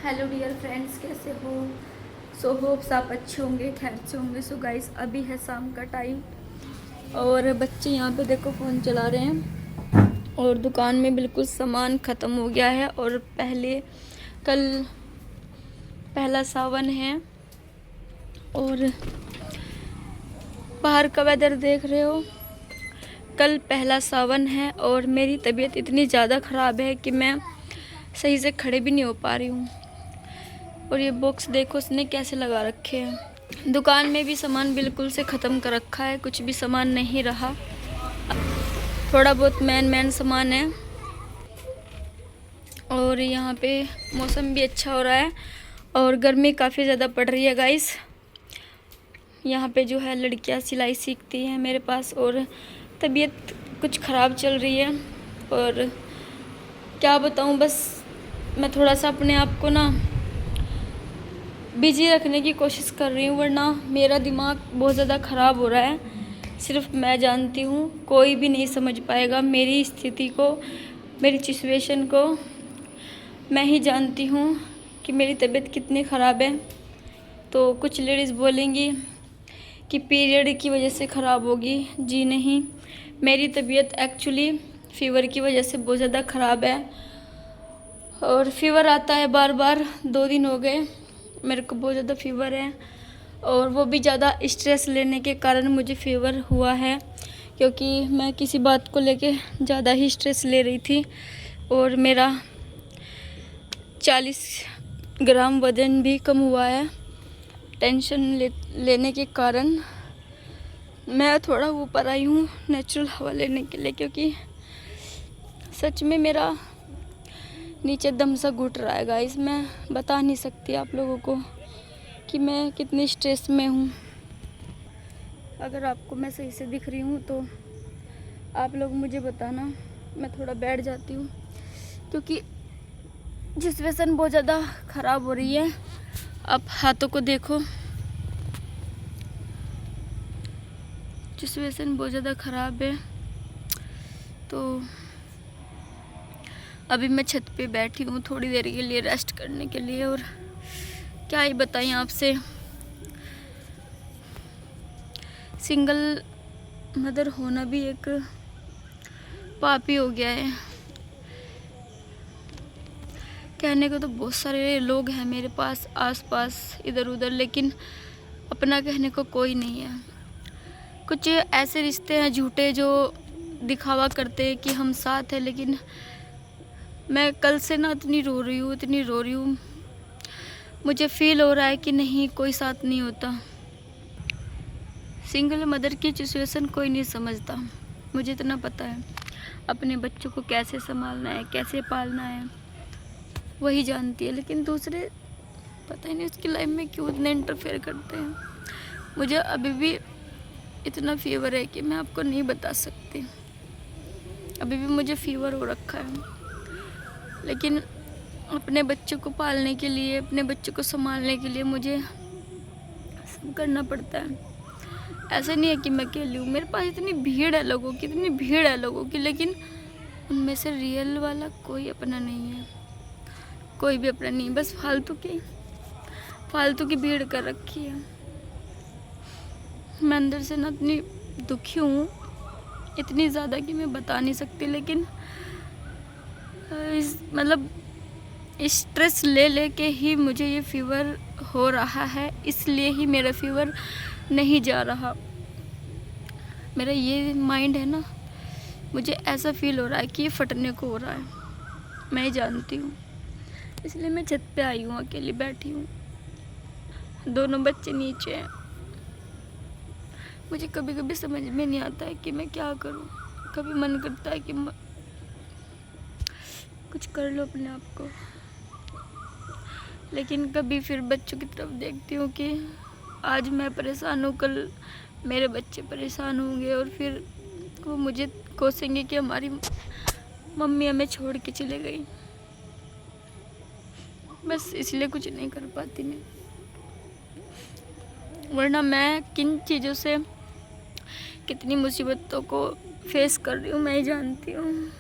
Hello dear friends, कैसे हो? So hopes आप अच्छे होंगे, खैर से होंगे। सो गाइस, अभी है शाम का टाइम और बच्चे यहाँ पे देखो फ़ोन चला रहे हैं और दुकान में बिल्कुल सामान ख़त्म हो गया है। और कल पहला सावन है और बाहर का वेदर देख रहे हो। कल पहला सावन है और मेरी तबीयत इतनी ज़्यादा ख़राब है कि मैं सही से खड़े भी नहीं हो पा रही हूँ। और ये बॉक्स देखो उसने कैसे लगा रखे हैं। दुकान में भी सामान बिल्कुल से ख़त्म कर रखा है, कुछ भी सामान नहीं रहा। थोड़ा बहुत मेन सामान है। और यहाँ पे मौसम भी अच्छा हो रहा है और गर्मी काफ़ी ज़्यादा पड़ रही है गाइस। यहाँ पे जो है लड़कियाँ सिलाई सीखती हैं मेरे पास और तबीयत कुछ ख़राब चल रही है। और क्या बताऊँ, बस मैं थोड़ा सा अपने आप को ना बिजी रखने की कोशिश कर रही हूँ, वरना मेरा दिमाग बहुत ज़्यादा ख़राब हो रहा है। सिर्फ मैं जानती हूँ, कोई भी नहीं समझ पाएगा मेरी स्थिति को, मेरी सिचुएशन को। मैं ही जानती हूँ कि मेरी तबीयत कितनी ख़राब है। तो कुछ लेडीज़ बोलेंगी कि पीरियड की वजह से ख़राब होगी। जी नहीं, मेरी तबीयत एक्चुअली फ़ीवर की वजह से बहुत ज़्यादा ख़राब है और फ़ीवर आता है बार बार। 2 दिन हो गए मेरे को बहुत ज़्यादा फ़ीवर है और वो भी ज़्यादा स्ट्रेस लेने के कारण मुझे फ़ीवर हुआ है, क्योंकि मैं किसी बात को लेके ज़्यादा ही स्ट्रेस ले रही थी और मेरा 40 ग्राम वज़न भी कम हुआ है टेंशन लेने के कारण। मैं थोड़ा ऊपर आई हूँ नेचुरल हवा लेने के लिए, क्योंकि सच में मेरा नीचे दम सा घुट रहा है गाइस। मैं बता नहीं सकती आप लोगों को कि मैं कितनी स्ट्रेस में हूँ। अगर आपको मैं सही से दिख रही हूँ तो आप लोग मुझे बताना। मैं थोड़ा बैठ जाती हूँ क्योंकि सिचुएशन बहुत ज़्यादा ख़राब हो रही है। आप हाथों को देखो, सिचुएशन बहुत ज़्यादा ख़राब है। तो अभी मैं छत पे बैठी हूँ थोड़ी देर के लिए रेस्ट करने के लिए। और क्या ही बताएं आपसे, सिंगल मदर होना भी एक पाप ही हो गया है। कहने को तो बहुत सारे लोग हैं मेरे पास आसपास इधर उधर, लेकिन अपना कहने को कोई नहीं है। कुछ ऐसे रिश्ते हैं झूठे जो दिखावा करते हैं कि हम साथ हैं, लेकिन मैं कल से ना इतनी रो रही हूँ। मुझे फील हो रहा है कि नहीं, कोई साथ नहीं होता। सिंगल मदर की सिचुएशन कोई नहीं समझता। मुझे इतना पता है अपने बच्चों को कैसे संभालना है, कैसे पालना है, वही जानती है। लेकिन दूसरे पता ही नहीं उसकी लाइफ में क्यों इतने इंटरफेयर करते हैं। मुझे अभी भी इतना फीवर है कि मैं आपको नहीं बता सकती। अभी भी मुझे फीवर हो रखा है, लेकिन अपने बच्चों को पालने के लिए, अपने बच्चों को संभालने के लिए मुझे सब करना पड़ता है। ऐसा नहीं है कि मैं अकेली हूँ, मेरे पास इतनी भीड़ है लोगों की, लेकिन उनमें से रियल वाला कोई अपना नहीं है। कोई भी अपना नहीं, बस फालतू की भीड़ कर रखी है। मैं अंदर से ना इतनी दुखी हूँ, इतनी ज़्यादा कि मैं बता नहीं सकती। लेकिन मतलब स्ट्रेस ले के ही मुझे ये फीवर हो रहा है, इसलिए ही मेरा फीवर नहीं जा रहा। मेरा ये माइंड है ना, मुझे ऐसा फील हो रहा है कि ये फटने को हो रहा है। मैं जानती हूँ, इसलिए मैं छत पे आई हूँ, अकेली बैठी हूँ। दोनों बच्चे नीचे हैं। मुझे कभी कभी समझ में नहीं आता है कि मैं क्या करूँ। कभी मन करता है कि कुछ कर लो अपने आप को, लेकिन कभी फिर बच्चों की तरफ देखती हूँ कि आज मैं परेशान हूँ, कल मेरे बच्चे परेशान होंगे और फिर वो मुझे कोसेंगे कि हमारी मम्मी हमें छोड़ के चले गई। बस इसलिए कुछ नहीं कर पाती मैं, वरना मैं किन चीज़ों से कितनी मुसीबतों को फेस कर रही हूँ मैं ही जानती हूँ।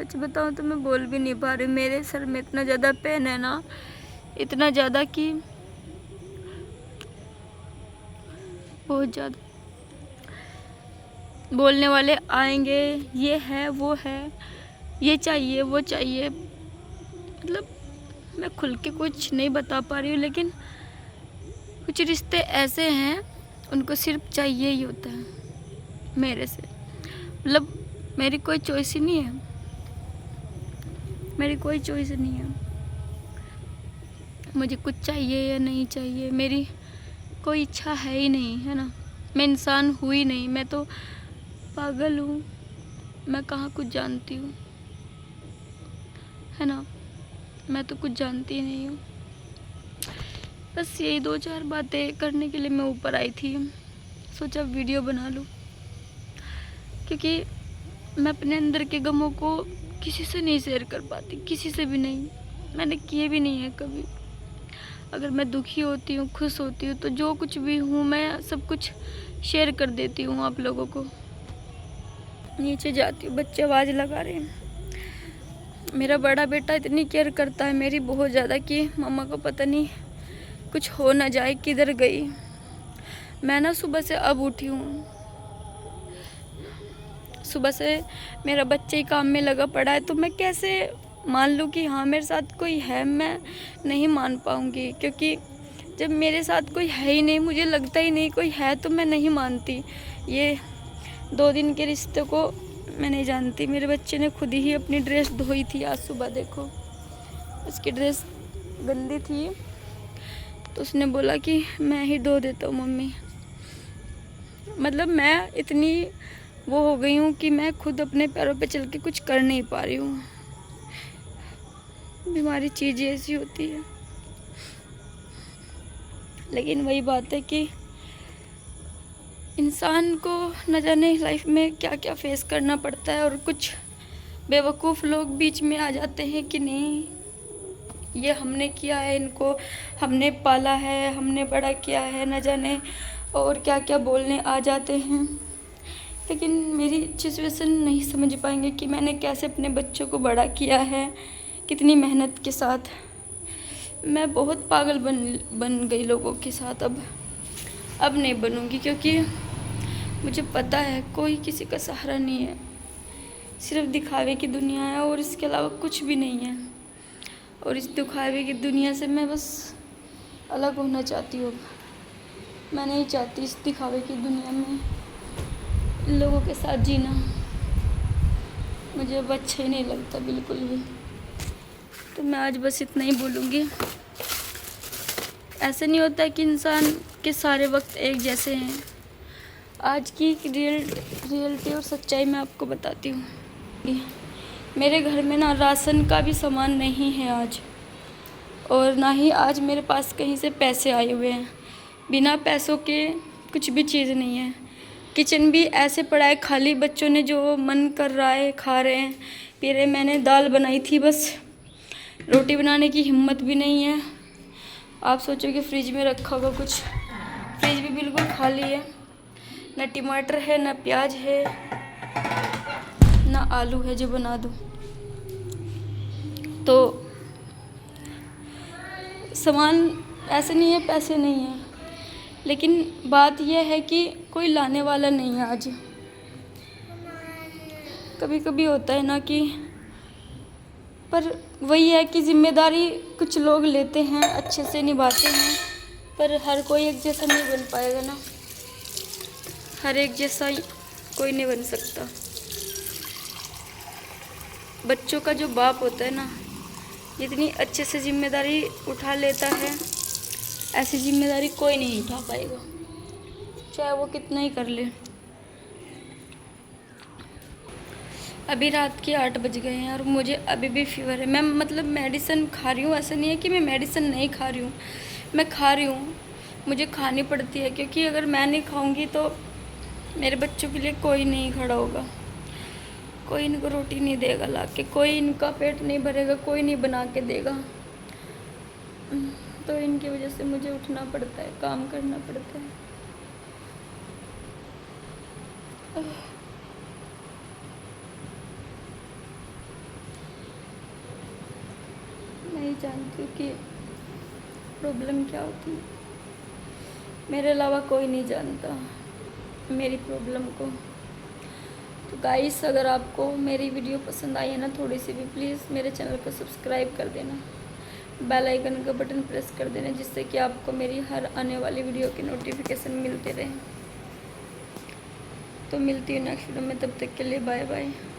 सच बताऊं तो मैं बोल भी नहीं पा रही। मेरे सर में इतना ज़्यादा पेन है ना, इतना ज़्यादा कि बहुत ज़्यादा। बोलने वाले आएंगे, ये है वो है, ये चाहिए वो चाहिए, मतलब मैं खुल के कुछ नहीं बता पा रही हूँ। लेकिन कुछ रिश्ते ऐसे हैं, उनको सिर्फ चाहिए ही होता है मेरे से। मतलब मेरी कोई चॉइस ही नहीं है, मेरी कोई चॉइस नहीं है। मुझे कुछ चाहिए या नहीं चाहिए, मेरी कोई इच्छा है ही नहीं, है ना। मैं इंसान हुई नहीं, मैं तो पागल हूँ। मैं कहाँ कुछ जानती हूँ, है ना। मैं तो कुछ जानती ही नहीं हूँ। बस यही 2-4 बातें करने के लिए मैं ऊपर आई थी। सोचा वीडियो बना लूँ, क्योंकि मैं अपने अंदर के गमों को किसी से नहीं शेयर कर पाती, किसी से भी नहीं। मैंने किए भी नहीं है कभी। अगर मैं दुखी होती हूँ, खुश होती हूँ, तो जो कुछ भी हूँ मैं सब कुछ शेयर कर देती हूँ आप लोगों को। नीचे जाती हूँ, बच्चे आवाज़ लगा रहे हैं। मेरा बड़ा बेटा इतनी केयर करता है मेरी, बहुत ज़्यादा, कि मम्मा को पता नहीं कुछ हो ना जाए, किधर गई। मैं ना सुबह से अब उठी हूँ, सुबह से मेरा बच्चे ही काम में लगा पड़ा है, तो मैं कैसे मान लूँ कि हाँ मेरे साथ कोई है। मैं नहीं मान पाऊँगी, क्योंकि जब मेरे साथ कोई है ही नहीं, मुझे लगता ही नहीं कोई है, तो मैं नहीं मानती। ये 2 दिन के रिश्ते को मैं नहीं जानती। मेरे बच्चे ने खुद ही अपनी ड्रेस धोई थी आज सुबह, देखो उसकी ड्रेस गंदी थी, तो उसने बोला कि मैं ही धो देता हूँ मम्मी। मतलब मैं इतनी वो हो गई हूँ कि मैं खुद अपने पैरों पे चल के कुछ कर नहीं पा रही हूँ। बीमारी चीज़ ऐसी होती है। लेकिन वही बात है कि इंसान को न जाने लाइफ में क्या क्या फेस करना पड़ता है, और कुछ बेवकूफ़ लोग बीच में आ जाते हैं कि नहीं ये हमने किया है, इनको हमने पाला है, हमने बड़ा किया है, न जाने और क्या क्या बोलने आ जाते हैं। लेकिन मेरी सिचुएशन नहीं समझ पाएंगे कि मैंने कैसे अपने बच्चों को बड़ा किया है, कितनी मेहनत के साथ। मैं बहुत पागल बन गई लोगों के साथ। अब नहीं बनूंगी, क्योंकि मुझे पता है कोई किसी का सहारा नहीं है, सिर्फ दिखावे की दुनिया है और इसके अलावा कुछ भी नहीं है। और इस दिखावे की दुनिया से मैं बस अलग होना चाहती हूँ। मैं नहीं चाहती इस दिखावे की दुनिया में इन लोगों के साथ जीना। मुझे अब अच्छा ही नहीं लगता बिल्कुल भी। तो मैं आज बस इतना ही बोलूँगी। ऐसे नहीं होता कि इंसान के सारे वक्त एक जैसे हैं। आज की रियलिटी और सच्चाई मैं आपको बताती हूँ। मेरे घर में ना राशन का भी सामान नहीं है आज, और ना ही आज मेरे पास कहीं से पैसे आए हुए हैं। बिना पैसों के कुछ भी चीज़ नहीं है। किचन भी ऐसे पड़ा है खाली, बच्चों ने जो मन कर रहा है खा रहे हैं, पी रहे। मैंने दाल बनाई थी, बस रोटी बनाने की हिम्मत भी नहीं है। आप सोचो कि फ्रिज में रखा होगा कुछ, फ्रिज भी बिल्कुल खाली है। न टमाटर है, न प्याज है, न आलू है जो बना दूँ। तो सामान ऐसे नहीं है, पैसे नहीं हैं, लेकिन बात यह है कि कोई लाने वाला नहीं है आज। कभी कभी होता है ना कि, पर वही है कि जिम्मेदारी कुछ लोग लेते हैं, अच्छे से निभाते हैं, पर हर कोई एक जैसा नहीं बन पाएगा ना। हर एक जैसा कोई नहीं बन सकता। बच्चों का जो बाप होता है ना, जितनी अच्छे से जिम्मेदारी उठा लेता है, ऐसी जिम्मेदारी कोई नहीं उठा पाएगा, चाहे वो कितना ही कर ले। अभी रात के 8 बज गए हैं और मुझे अभी भी फीवर है। मैं मतलब मेडिसिन खा रही हूँ, ऐसा नहीं है कि मैं मेडिसिन नहीं खा रही हूँ, मैं खा रही हूँ। मुझे खानी पड़ती है, क्योंकि अगर मैं नहीं खाऊंगी तो मेरे बच्चों के लिए कोई नहीं खड़ा होगा, कोई इनको रोटी नहीं देगा ला के, कोई इनका पेट नहीं भरेगा, कोई नहीं बना के देगा। तो इनकी वजह से मुझे उठना पड़ता है, काम करना पड़ता है। ही जानती हूँ कि प्रॉब्लम क्या होती है। मेरे अलावा कोई नहीं जानता मेरी प्रॉब्लम को। तो गाइस, अगर आपको मेरी वीडियो पसंद आई है ना थोड़ी सी भी, प्लीज़ मेरे चैनल को सब्सक्राइब कर देना, बेल आइकन का बटन प्रेस कर देना, जिससे कि आपको मेरी हर आने वाली वीडियो की नोटिफिकेशन मिलते रहे। तो मिलती हूँ नेक्स्ट वीडियो में, तब तक के लिए बाय बाय।